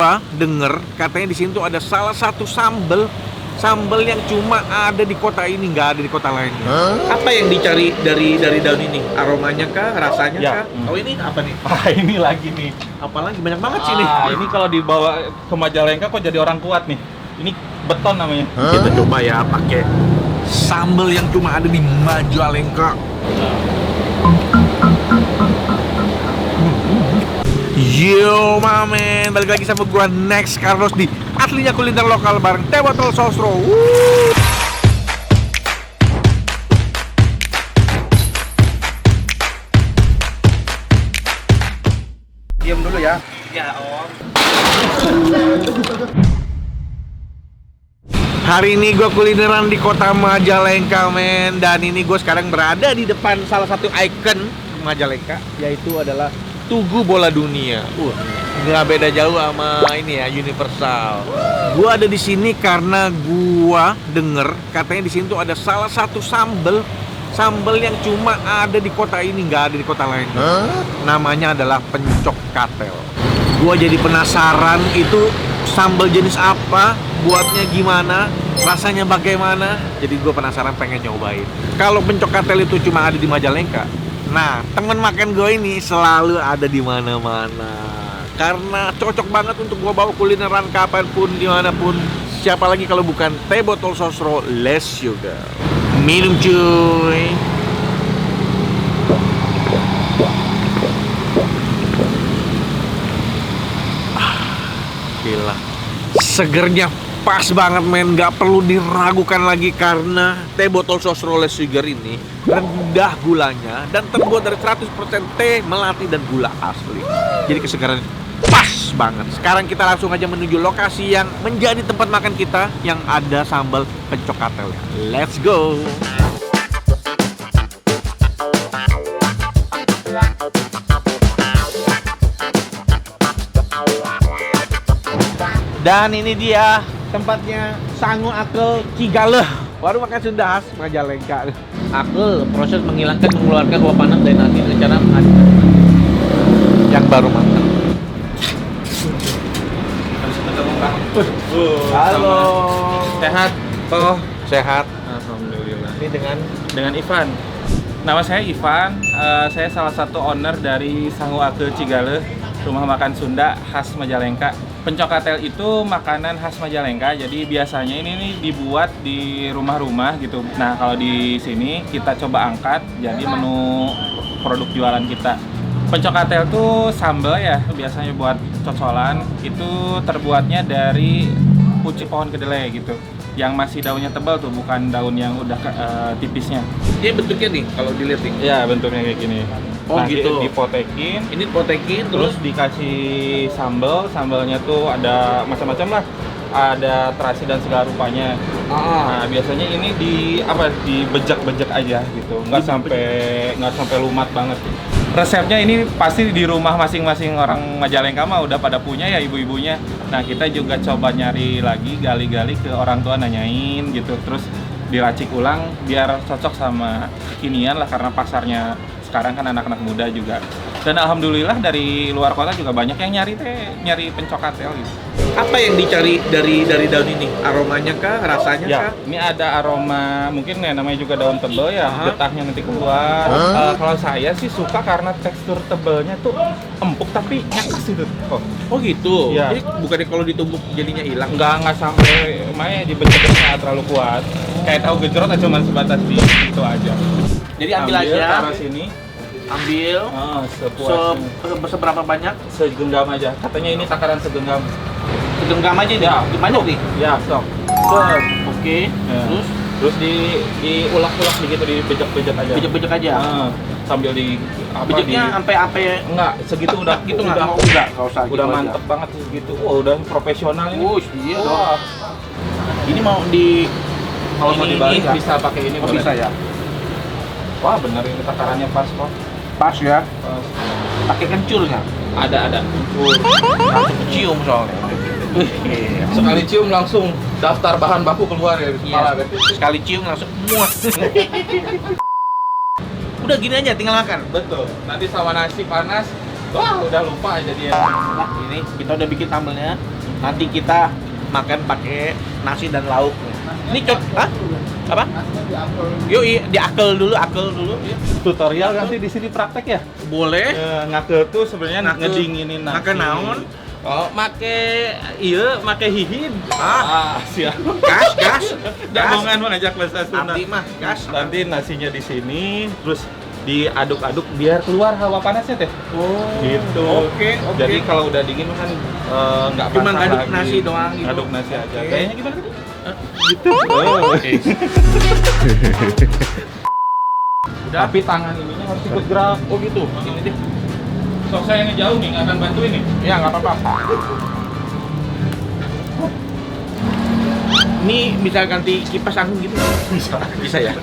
Gua denger katanya di sini tuh ada salah satu sambel yang cuma ada di kota ini, nggak ada di kota lain. Apa yang dicari dari daun ini? Aromanya kah? Rasanya Ya. kah? Oh ini apa nih? Ini lagi nih. Apalagi banyak banget sih nih. Ini kalau dibawa ke Majalengka kok jadi orang kuat nih. Ini beton namanya. Kita coba ya pakai sambel yang cuma ada di Majalengka. Yo mamen, balik lagi sama gua Next Carlos di aslinya kuliner lokal bareng Teh Botol Sosro. Diam dulu ya. Ya om. Hari ini gue kulineran di kota Majalengka men. Dan ini gue sekarang berada di depan salah satu ikon Majalengka, yaitu adalah Tugu Bola Dunia. Nggak beda jauh sama ini ya, Universal. Gua ada di sini karena gua denger katanya di sini tuh ada salah satu sambel yang cuma ada di kota ini, nggak ada di kota lain. Namanya adalah pencok katel. Gua jadi penasaran itu sambal jenis apa, buatnya gimana, rasanya bagaimana. Jadi gua penasaran pengen nyobain. Kalau pencok katel itu cuma ada di Majalengka, nah, temen makan gue ini selalu ada di mana-mana. Karena cocok banget untuk gue bawa kulineran kapanpun, dimanapun. Siapa lagi kalau bukan Teh Botol Sosro less sugar. Minum cuy. Gila, segernya pas banget men, nggak perlu diragukan lagi karena Teh Botol Sosro less sugar ini rendah gulanya dan terbuat dari 100% teh melati dan gula asli. Jadi kesegaran pas banget. Sekarang kita langsung aja menuju lokasi yang menjadi tempat makan kita yang ada sambal pencok katel. Let's go. Dan ini dia tempatnya, Sangu Akel Cigaleh, warung makan Sunda khas Majalengka. Akel, proses mengeluarkan uap panas dari nasi secara mengaduk yang baru matang. Halo. Sehat, Toh? Sehat. Alhamdulillah. Ini Dengan Ivan. Nama saya Ivan. Saya salah satu owner dari Sangu Akel Cigaleh, rumah makan Sunda khas Majalengka. Pencok katel itu makanan khas Majalengka, jadi biasanya ini nih dibuat di rumah-rumah gitu. Nah, kalau di sini kita coba angkat jadi menu produk jualan kita. Pencok katel itu sambal ya, biasanya buat cocolan. Itu terbuatnya dari pucuk pohon kedelai gitu, yang masih daunnya tebal tuh, bukan daun yang udah tipisnya. Ini bentuknya nih kalau dilihat nih. Ya, bentuknya kayak gini. Oh nah, gitu. Dipotekin. Ini potekin Terus dikasih sambalnya tuh ada macam-macam lah, ada terasi dan segala rupanya. Nah, biasanya ini dibejak-bejak aja gitu, nggak sampai lumat banget. Resepnya ini pasti di rumah masing-masing orang Majalengka mah udah pada punya ya, ibu-ibunya. Nah, kita juga coba nyari lagi, gali-gali ke orang tua, nanyain gitu, terus diracik ulang biar cocok sama kekinian lah, karena pasarnya sekarang kan anak-anak muda juga. Dan alhamdulillah dari luar kota juga banyak yang nyari pencok katel gitu. Apa yang dicari dari daun ini? Aromanya kah? Rasanya Ya, kah? ini ada aroma, mungkin ya namanya juga daun tebel ya, getahnya nanti keluar. Kalau saya sih suka karena tekstur tebelnya tuh empuk tapi nyakas gitu. Oh gitu? Ya. Jadi bukannya kalau ditumbuk jadinya hilang? Nggak sampai, makanya dibecek-becek terlalu kuat. Kayak tahu gejrot cuma sebatas di itu aja. Jadi ambil aja. Taruh sini. Ambil. Sepuasnya. Seberapa banyak? Segenggam aja. Katanya ini takaran segenggam. Segenggam aja nih. Ya. Banyak nih. Ya, stop. Oke. Ya. Terus diulek-ulek begitu, dibejek-bejek aja. bejek-bejek aja. Sambil Bejeknya sampai enggak segitu udah gitu udah enggak usah udah gitu mantep aja. banget segitu. Wah, udah profesional ini. Iya Wah. dong. Ini mau di Kalau mau dibalik nggak? bisa pakai ini. Oh, boleh. bisa ya. Wah, bener ini takarannya pas kok. Pas ya. Pas. Pakai kencurnya. Ada. Langsung kecium soalnya. Sekali cium langsung daftar bahan baku keluar ya di kepala. Iya. Sekali cium langsung muat. Udah gini aja tinggal makan. Betul. Nanti sama nasi panas, wah udah lupa aja dia. Nah, ini kita udah bikin sambelnya. Nanti kita makan pakai nasi dan lauk. Ini hah? Apa? Yuk, diakel dulu, ya. Tutorial nanti di sini praktek ya? Boleh. Ngakel tuh sebenarnya Ngakel. ngedinginin nasi. Ngakel naon? Oh, make hihid. Siap. Gas. Damongan mah ngajak bahasa Sunda. Nanti mah gas. Nanti nasinya di sini, terus diaduk-aduk biar keluar hawa panasnya teh. Oh. Gitu. Oke. Jadi kalau udah dingin kan nggak Cuma basah ngaduk lagi. nasi doang gitu. Ngaduk nasi aja. Oke. Kayaknya gimana tadi? Gitu. Oke. Udah. Tapi tangan ininya harus ikut gerak. Oh gitu. Ini deh. Sok saya ngejauh nih, nggak akan bantuin nih. Ya nggak apa-apa. Ini bisa ganti kipas angin gitu? Bisa ya?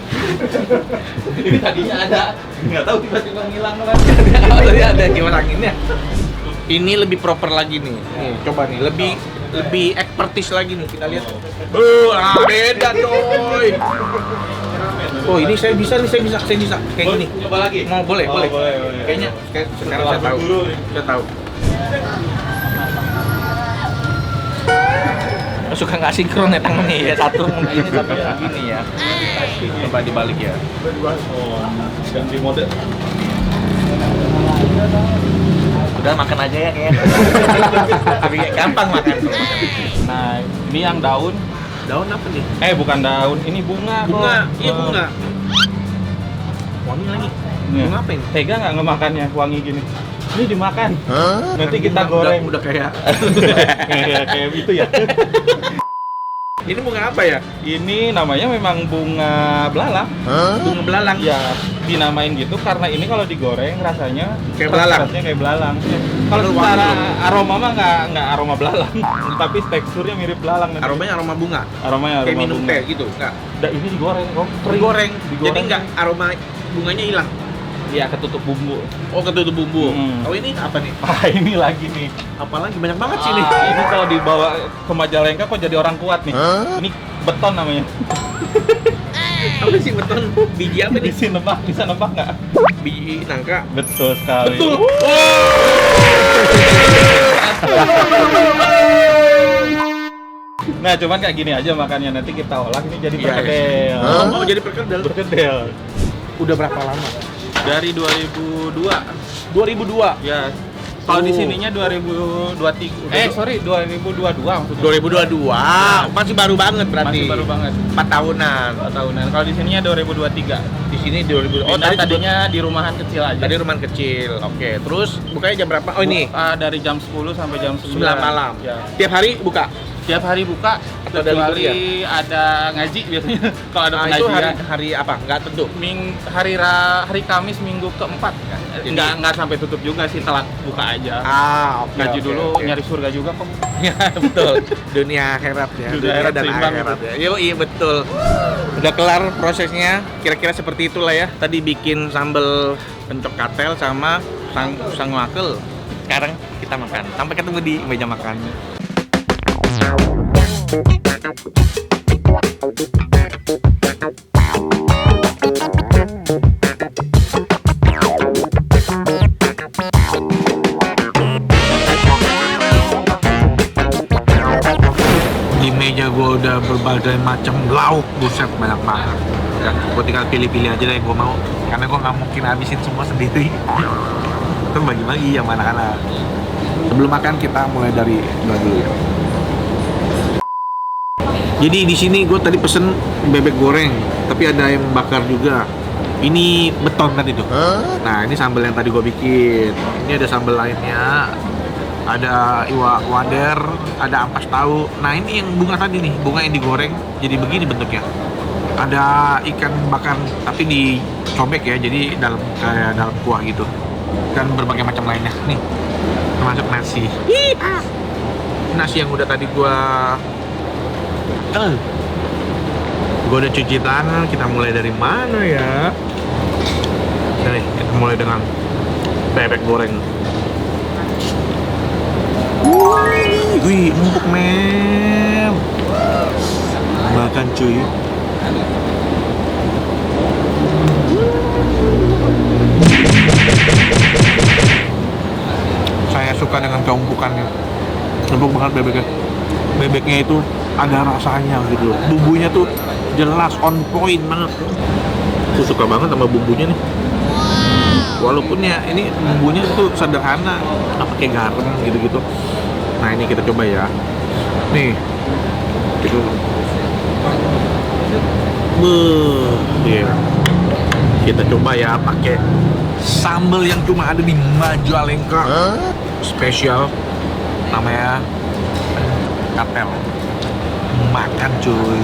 Ini tadinya ada, nggak tahu tiba-tiba ngilang lagi. Oh, tadi ada kipas anginnya. Ini lebih proper lagi nih. Nih, coba nih, lebih expertise lagi nih, kita lihat. Beda coy. Oh, ini saya bisa. Kayak gini. Coba lagi. Mau boleh. Boleh. Kayaknya sekarang saya tahu. Dulu nih. Saya tahu. Suka nggak sinkron ya tangannya ya, satu begini satu begini ya. Coba dibalik ya. Oh, ganti mode. Udah makan aja ya kayaknya. Tapi gampang makan. Nah, ini yang daun. Daun apa nih? Bukan daun, ini bunga. Bunga. kok. Iya bunga. Wangi lagi. Bunga apa ini? Tega nggak ngemakannya wangi gini? Ini dimakan. Nanti kita goreng. Udah kayak. kayak gitu ya. Ini bunga apa ya? Ini namanya memang bunga belalang. Bunga belalang. Ya, dinamain gitu karena ini kalau digoreng rasanya Kayak belalang? Rasanya kayak belalang. Kalau Wangi secara dong. aroma mah nggak aroma belalang, tapi teksturnya mirip belalang. nanti. Aromanya aroma bunga. Aromanya Kayak aroma minum bunga. teh gitu. Enggak. Ini digoreng kok. Digoreng. Digoreng. Jadi enggak aroma bunganya hilang. Iya, ketutup bumbu. Oh, ketutup bumbu. Hmm. Oh, ini apa nih? Ini lagi nih. Apalagi banyak banget sih nih. Ini kalau dibawa ke Majalengka kok jadi orang kuat nih. Ini beton namanya. Apa sih beton? Biji apa nih? Bisa nebak nggak? Biji nangka. Betul sekali. Betul. Nah, cuman kayak gini aja makannya, nanti kita olah ini jadi Iya, perkedel. Oh, jadi perkedel. Berkedel. Udah berapa lama? Dari 2002. 2002. Ya. Kalau di Oh. sininya 2023. Sorry, 2022 maksudnya. 2022. Masih baru banget berarti. Masih baru banget. 4 tahunan. 4 tahunan. Kalau di sininya 2023. Di sini 2000. Oh, tadinya di rumahan kecil aja. tadi rumah kecil. Oke, terus bukanya jam berapa? Oh, ini Dari jam 10 sampai jam 9 9 malam. Ya. Tiap hari buka. Tiap hari buka, Atau ada libur kecuali ada ngaji biasanya. Kalau ada Nah, itu pengajian. hari apa? Enggak tentu. Hari Kamis minggu keempat kan. Jadi- Nggak sampai tutup juga sih, telat buka aja. Oke. Ngaji oke, dulu, oke. nyari surga juga kok. Ya, betul. Dunia akhirat ya. Dunia akhirat dan seimbang akhirat gitu. ya. Iya betul. Udah kelar prosesnya. Kira-kira seperti itulah ya. Tadi bikin sambal pencok katel sama sang wakel. Sekarang kita makan. Sampai ketemu di meja makan. Di meja gue udah berbagai macam lauk, buset banyak banget. Ya, gue tinggal pilih-pilih aja deh yang gue mau, karena gue nggak mungkin habisin semua sendiri. Terus bagi-bagi yang mana-mana. Sebelum makan kita mulai dari dulu ya. Jadi di sini gue tadi pesen bebek goreng, tapi ada yang bakar juga. Ini beton tadi tuh. Nah ini sambal yang tadi gue bikin. Ini ada sambal lainnya. Ada iwa wader, ada ampas tahu. Nah ini yang bunga tadi nih, bunga yang digoreng jadi begini bentuknya. Ada ikan bakar tapi dicobek ya, jadi kayak dalam kuah gitu. Dan berbagai macam lainnya nih, termasuk nasi. Nasi yang udah tadi gua udah cuci tangan. Kita mulai dari mana ya? Nih, kita mulai dengan bebek goreng. Wih, empuk men. Makan cuy. Saya suka dengan keumpukannya. Empuk banget bebeknya. bebeknya itu ada rasanya gitu loh. Bumbunya tuh jelas on point banget. Aku suka banget sama bumbunya nih. Walaupun ya ini bumbunya tuh sederhana, nggak pakai garam gitu-gitu. Nah ini kita coba ya. Nih, itu, iya. Kita coba ya pakai sambal yang cuma ada di Majalengka, spesial, namanya katel. Makan cuy.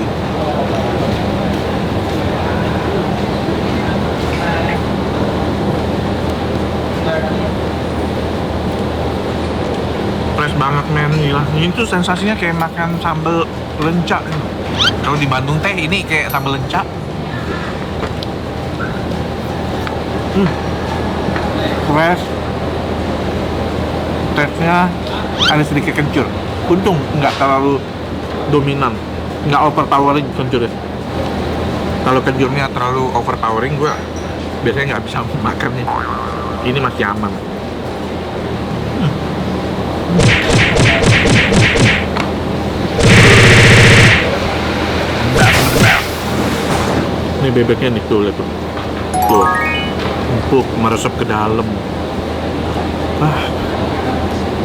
Fresh banget men, gila. Ini tuh sensasinya kayak makan sambal lenca. Kalau di Bandung teh ini kayak sambal lenca. Fresh. Taste-nya ada sedikit kencur. Untung nggak terlalu dominan, nggak overpowering kencurnya. Kalau kencurnya terlalu overpowering, gue biasanya nggak bisa makannya. Ini masih aman. Ini bebeknya nih tuh, lihat tuh. Tuh, empuk, meresap ke dalam.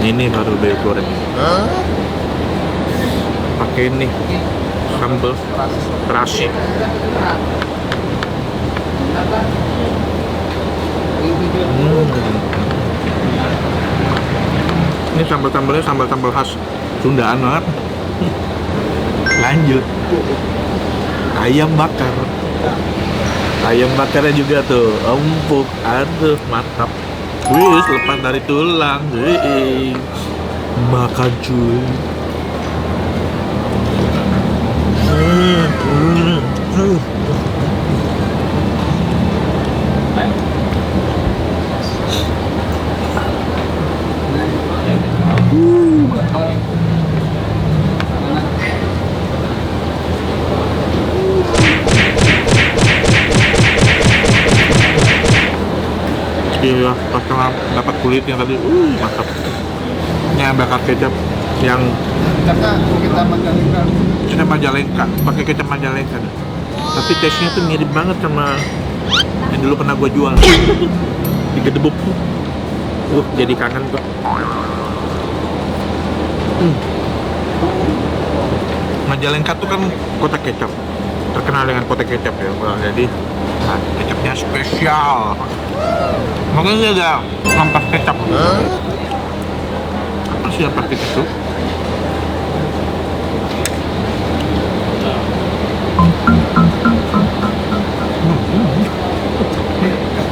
Ini baru bebek goreng. Pakai ini sambal terasi. Ini sambal-sambalnya sambal-sambal khas Sundaan banget. Lanjut, ayam bakar. Ayam bakarnya juga tuh empuk, aduh mantap. Wih, lepas dari tulang. Wih, makan cuy. Iya, pas dapat kulitnya tadi, mantap. Ini bakar kecap yang kecap Majalengka, pakai kecap Majalengka. Tapi taste-nya tuh mirip banget sama yang dulu pernah gue jual di Gedebuk. Jadi kangen tuh. Majalengka tuh kan kota kecap, terkenal dengan kota kecap ya. Jadi kecapnya spesial. Makanya ada ampas kecap. Apa sih ampas kecap tuh?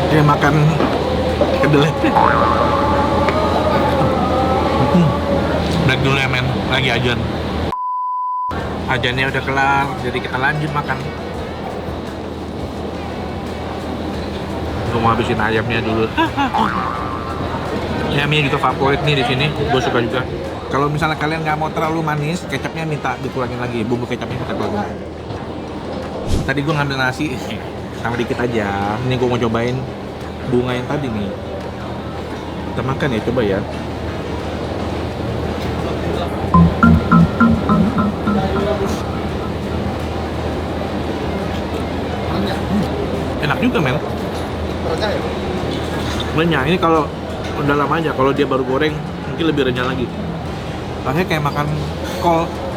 Kayak makan kedelai. Break dulu ya men, lagi ajan. Ajannya udah kelar, jadi kita lanjut makan. Gue mau habisin ayamnya dulu. Ayamnya juga favorit nih di sini, gue suka juga. Kalau misalnya kalian nggak mau terlalu manis, kecapnya minta dikurangin lagi, bumbu kecapnya minta kurangin. Tadi gue ngambil nasi, tambah dikit aja. Ini gue mau cobain bunga yang tadi nih. Kita makan ya, coba ya. Enak juga men. Renyah. Ini kalau udah lama aja, kalau dia baru goreng mungkin lebih renyah lagi. Rasanya kayak makan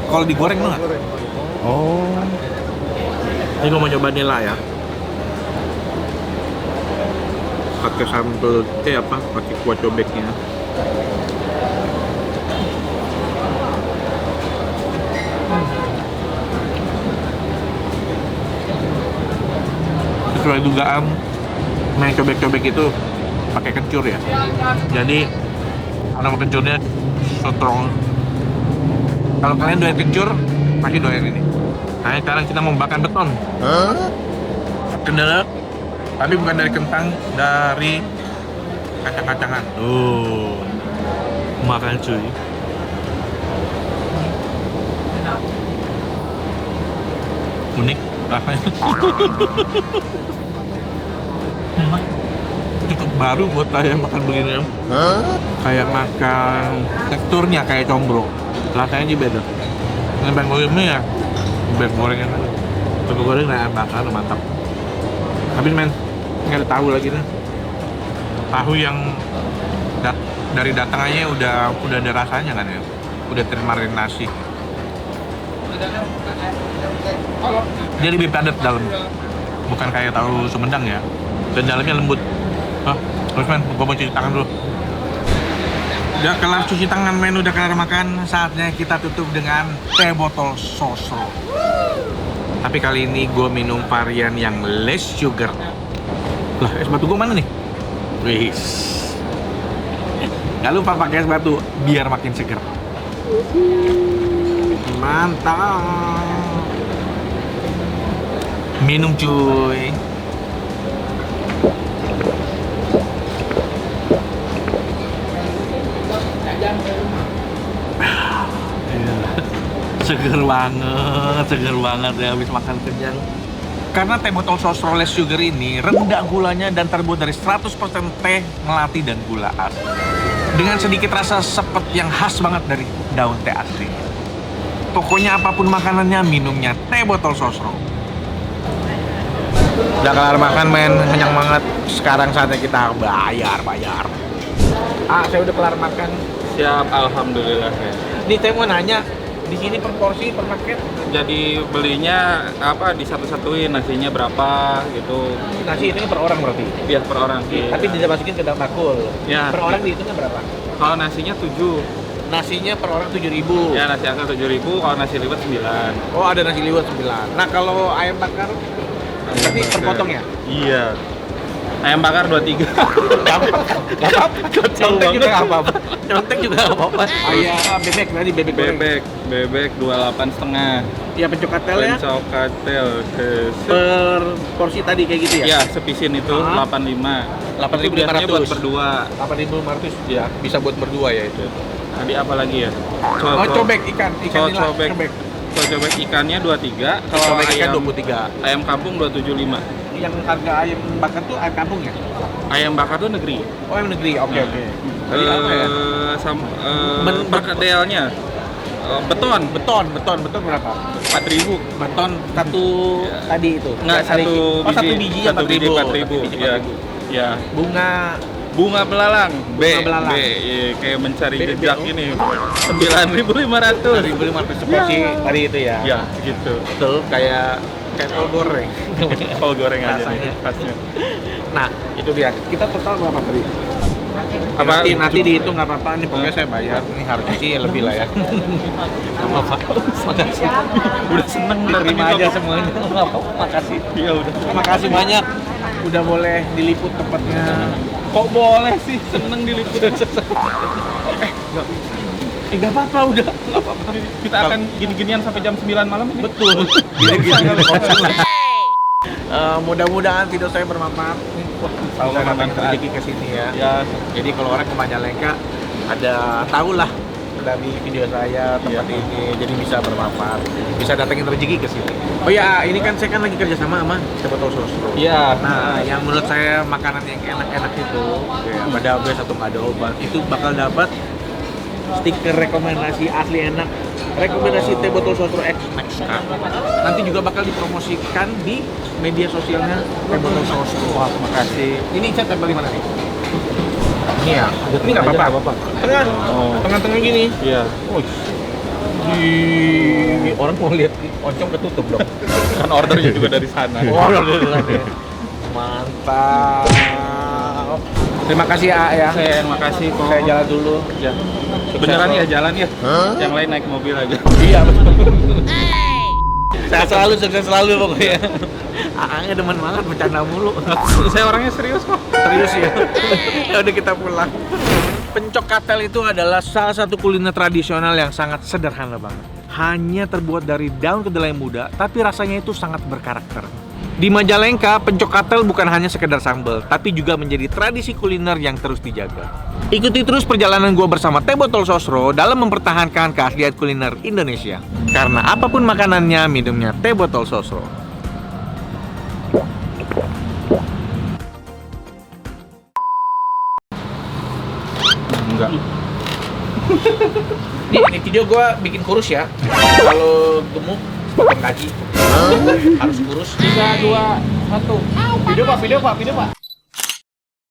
kol digoreng banget. Oh. Ini gue mau coba nila ya. Pakai sambal pakai kuah cobeknya. Sesuai dugaan, main cobek-cobek itu pakai kencur ya. Jadi nama kencurnya strong. Kalau kalian doyan kencur, pasti doyan ini. Nah sekarang kita mau bakar beton. Kendala, tapi bukan dari kentang, dari kacang-kacangan. Makan cuy. Unik rasanya. Cukup baru buat saya makan begini. Kayak makan teksturnya kayak combro, rasanya aja beda. Ini bang gorengnya ya, bebek goreng enak. Bebek goreng ayam bakar mantap. Habis men, nggak ada tahu lagi nih. Tahu yang dari datangannya udah ada rasanya kan ya, udah termarinasi. Dia lebih padat dalam, bukan kayak tahu Sumedang ya. Dan dalamnya lembut. Terus men, gua mau cuci tangan dulu. Udah kelar cuci tangan men, udah kelar makan, saatnya kita tutup dengan teh botol sosro. Tapi kali ini gue minum varian yang less sugar. Lah, es batu gue mana nih? Wis. Gak lupa pakai es batu biar makin seger. Mantap. Minum cuy. seger banget ya habis makan kenyang. Karena teh botol sosro less sugar ini rendah gulanya dan terbuat dari 100% teh melati dan gula asli. Dengan sedikit rasa sepet yang khas banget dari daun teh asli. Pokoknya apapun makanannya, minumnya teh botol sosro. Udah kelar makan men, kenyang banget. Sekarang saatnya kita bayar. Saya udah kelar makan. Siap, alhamdulillah ya. Nih saya mau nanya, di sini per porsi per paket Jadi belinya apa disatu-satuin nasinya berapa gitu. nasi itu per orang berarti? Biar per orang. Iya. Tapi tidak masukin ke dalam bakul. Ya. Per orang dihitungnya berapa? Kalau nasinya 7. Nasinya per orang 7.000. Ya nasi angka 7.000, kalau nasi liwet 9. Oh ada nasi liwet 9. Nah kalau ayam bakar berarti terpotong ya? Iya. Ayam bakar 23. Gak apa-apa. Contek juga gak apa-apa. Contek juga gak apa-apa. Ayam bebek tadi bebek goreng. Bebek 28,5. Ya pencokatel ya? Pencokatel Per porsi tadi kayak gitu ya? ya sepisin itu 85. 8.500. Itu biasanya buat berdua. 8.500 ya? Bisa buat berdua ya itu? Tadi apa lagi ya? Cobek ikan nila. Cobek ikannya 23. Kalau Cobek ikan ayam 23. Ayam kampung 275. Yang harga ayam bakar tuh ayam kampung ya? Ayam bakar tuh negeri. Oh ayam negeri, oke. Tadi apa ya? Perkedelnya beton berapa? 4.000. Beton satu tadi itu? Enggak, satu biji yang 4.000. Ya. Ya. Bunga belalang. Bunga belalang. Iya, kayak mencari B, jejak B, ini. 9.500. 9.500 seporsi tadi itu ya? Ya, gitu. Betul, kayak kol goreng. Kol goreng aja Rasanya. nih, khasnya. Nah, itu dia. Kita total berapa tadi? Apa? Nanti dihitung nggak apa-apa, nih pokoknya saya bayar. Ini harusnya sih lebih lah ya. Nggak apa-apa. Makasih. Udah seneng Terima aja semuanya. Nggak apa-apa, makasih. Iya udah. Makasih banyak. Udah boleh diliput tempatnya. Kok boleh sih seneng diliput? Nggak apa-apa, udah. Nggak apa-apa. Kita akan gini-ginian sampai jam 9 malam ini. Betul. Gini-gini. Mudah-mudahan video saya bermanfaat. Tahu Bisa datang bermanfaat. rezeki ke sini ya. Ya, Jadi kalau orang ke Majalengka ada tahulah dari video saya tempat ini, jadi bisa bermanfaat, bisa datangin rezeki ke sini. Oh ya, ini kan saya kan lagi kerja sama Teh Botol Sosro. iya. Nah, yang menurut saya makanan yang enak-enak itu, kayak pada bes atau nggak ada obat, itu bakal dapat stiker rekomendasi asli enak, rekomendasi Teh Botol Sosro X Next. Nanti juga bakal dipromosikan di media sosialnya Teh Botol Sosro. Wah, makasih. Ini saya tempel di mana nih? Ini ya, ini nggak apa-apa. Tengah, Oh. tengah-tengah gini. Iya. Di orang mau lihat oncom ketutup dong. Kan ordernya juga dari sana. Mantap. Terima kasih ya. Saya yang makasih kok. Saya jalan dulu. Ya. Beneran ya jalan ya? Yang lain naik mobil aja. Iya betul. Saya selalu sukses selalu pokoknya. Aangnya demen banget bercanda mulu. Saya orangnya serius kok. Serius ya. Ya udah kita pulang. Pencokatel itu adalah salah satu kuliner tradisional yang sangat sederhana banget. Hanya terbuat dari daun kedelai muda, tapi rasanya itu sangat berkarakter. Di Majalengka, pencokatel bukan hanya sekedar sambal, tapi juga menjadi tradisi kuliner yang terus dijaga. Ikuti terus perjalanan gua bersama Teh Botol Sosro dalam mempertahankan keaslian kuliner Indonesia. Karena apapun makanannya, minumnya Teh Botol Sosro. Enggak. Ini video video gua bikin kurus ya. Kalau gemuk potong kaki. Harus kurus. 3, 2, 1. Video Pak.